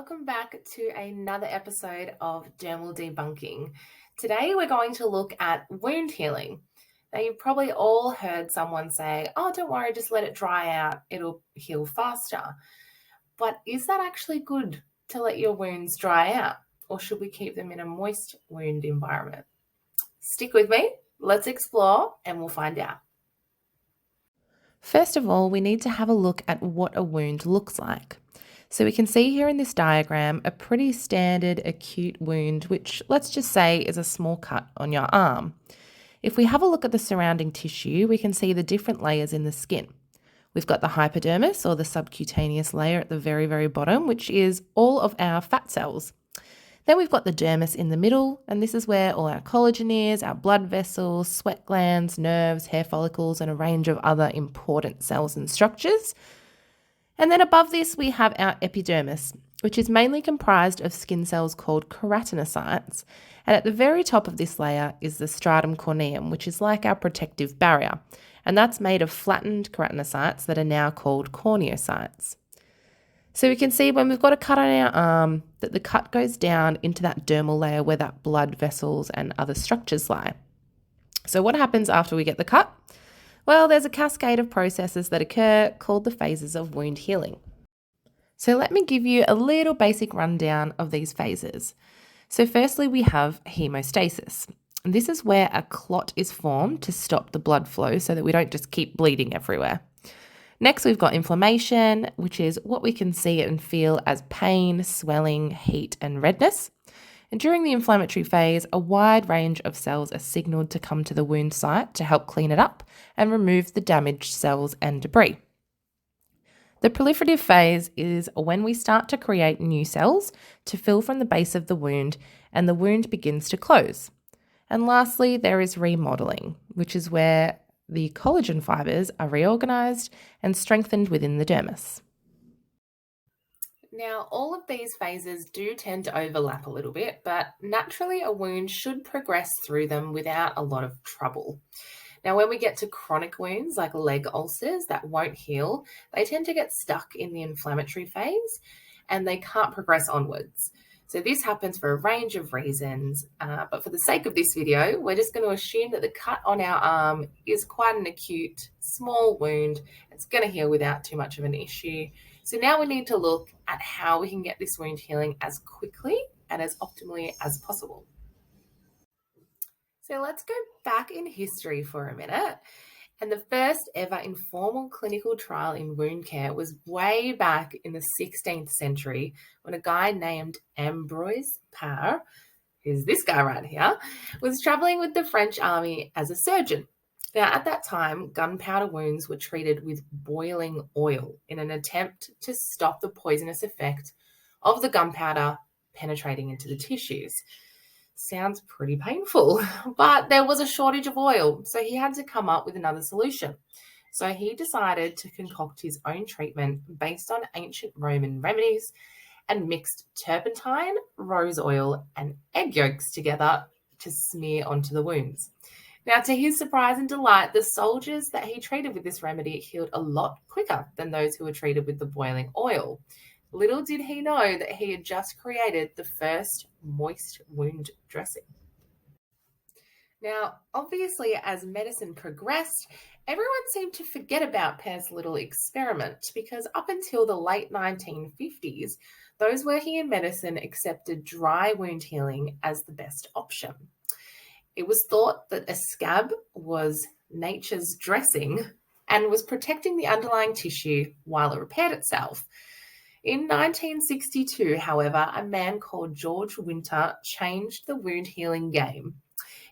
welcome back to another episode of Dermal Debunking. Today we're going to look at wound healing. Now, you've probably all heard someone say, oh, don't worry, just let it dry out, it'll heal faster. But is that actually good to let your wounds dry out, or should we keep them in a moist wound environment? Stick with me, let's explore, and we'll find out. First of all, we need to have a look at what a wound looks like. So we can see here in this diagram a pretty standard acute wound, which let's just say is a small cut on your arm. If we have a look at the surrounding tissue, we can see the different layers in the skin. We've got the hypodermis, or the subcutaneous layer at the very, very bottom, which is all of our fat cells. Then we've got the dermis in the middle, and this is where all our collagen is, our blood vessels, sweat glands, nerves, hair follicles, and a range of other important cells and structures. And then above this, we have our epidermis, which is mainly comprised of skin cells called keratinocytes. And at the very top of this layer is the stratum corneum, which is like our protective barrier. And that's made of flattened keratinocytes that are now called corneocytes. So we can see when we've got a cut on our arm that the cut goes down into that dermal layer where that blood vessels and other structures lie. So what happens after we get the cut? Well, there's a cascade of processes that occur called the phases of wound healing. So let me give you a little basic rundown of these phases. So firstly, we have hemostasis. And this is where a clot is formed to stop the blood flow so that we don't just keep bleeding everywhere. Next, we've got inflammation, which is what we can see and feel as pain, swelling, heat, and redness. And during the inflammatory phase, a wide range of cells are signaled to come to the wound site to help clean it up and remove the damaged cells and debris. The proliferative phase is when we start to create new cells to fill from the base of the wound, and the wound begins to close. And lastly, there is remodeling, which is where the collagen fibers are reorganized and strengthened within the dermis. Now, all of these phases do tend to overlap a little bit, but naturally a wound should progress through them without a lot of trouble. Now, when we get to chronic wounds like leg ulcers that won't heal, they tend to get stuck in the inflammatory phase and they can't progress onwards. So this happens for a range of reasons, but for the sake of this video, we're just going to assume that the cut on our arm is quite an acute, small wound. It's going to heal without too much of an issue. So now we need to look at how we can get this wound healing as quickly and as optimally as possible. So let's go back in history for a minute. And the first ever informal clinical trial in wound care was way back in the 16th century when a guy named Ambroise Paré, who's this guy right here, was traveling with the French army as a surgeon. Now, at that time, gunpowder wounds were treated with boiling oil in an attempt to stop the poisonous effect of the gunpowder penetrating into the tissues. Sounds pretty painful, but there was a shortage of oil, so he had to come up with another solution. So he decided to concoct his own treatment based on ancient Roman remedies and mixed turpentine, rose oil, and egg yolks together to smear onto the wounds. Now, to his surprise and delight, the soldiers that he treated with this remedy healed a lot quicker than those who were treated with the boiling oil. Little did he know that he had just created the first moist wound dressing. Now, obviously, as medicine progressed, everyone seemed to forget about Paré's little experiment because up until the late 1950s, those working in medicine accepted dry wound healing as the best option. It was thought that a scab was nature's dressing and was protecting the underlying tissue while it repaired itself. In 1962, however, a man called George Winter changed the wound healing game.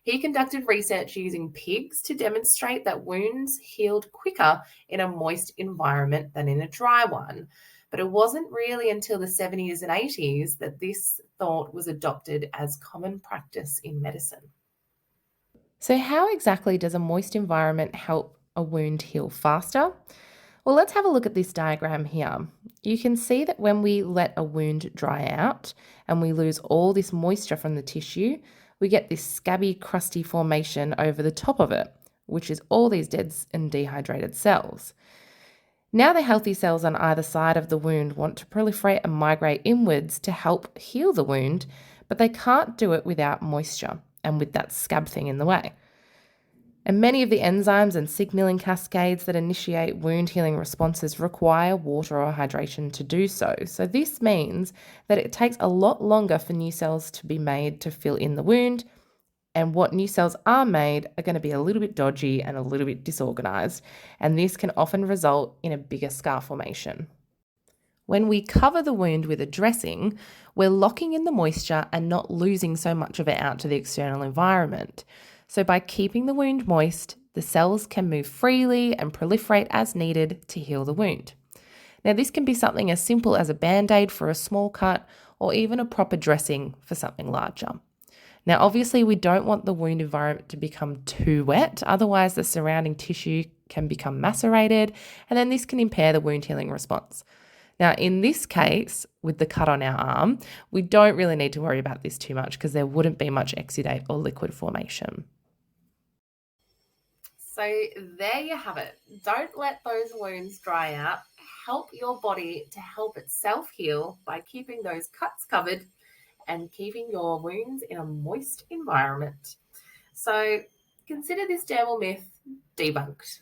He conducted research using pigs to demonstrate that wounds healed quicker in a moist environment than in a dry one. But it wasn't really until the 70s and 80s that this thought was adopted as common practice in medicine. So how exactly does a moist environment help a wound heal faster? Well, let's have a look at this diagram here. You can see that when we let a wound dry out and we lose all this moisture from the tissue, we get this scabby, crusty formation over the top of it, which is all these dead and dehydrated cells. Now, the healthy cells on either side of the wound want to proliferate and migrate inwards to help heal the wound, but they can't do it without moisture and with that scab thing in the way. And many of the enzymes and signaling cascades that initiate wound healing responses require water or hydration to do so. So, this means that it takes a lot longer for new cells to be made to fill in the wound. And what new cells are made are going to be a little bit dodgy and a little bit disorganized. And this can often result in a bigger scar formation. When we cover the wound with a dressing, we're locking in the moisture and not losing so much of it out to the external environment. So, by keeping the wound moist, the cells can move freely and proliferate as needed to heal the wound. Now, this can be something as simple as a band aid for a small cut or even a proper dressing for something larger. Now, obviously, we don't want the wound environment to become too wet, otherwise, the surrounding tissue can become macerated, and then this can impair the wound healing response. Now, in this case, with the cut on our arm, we don't really need to worry about this too much because there wouldn't be much exudate or liquid formation. So, there you have it. Don't let those wounds dry out. Help your body to help itself heal by keeping those cuts covered and keeping your wounds in a moist environment. So, consider this dermal myth debunked.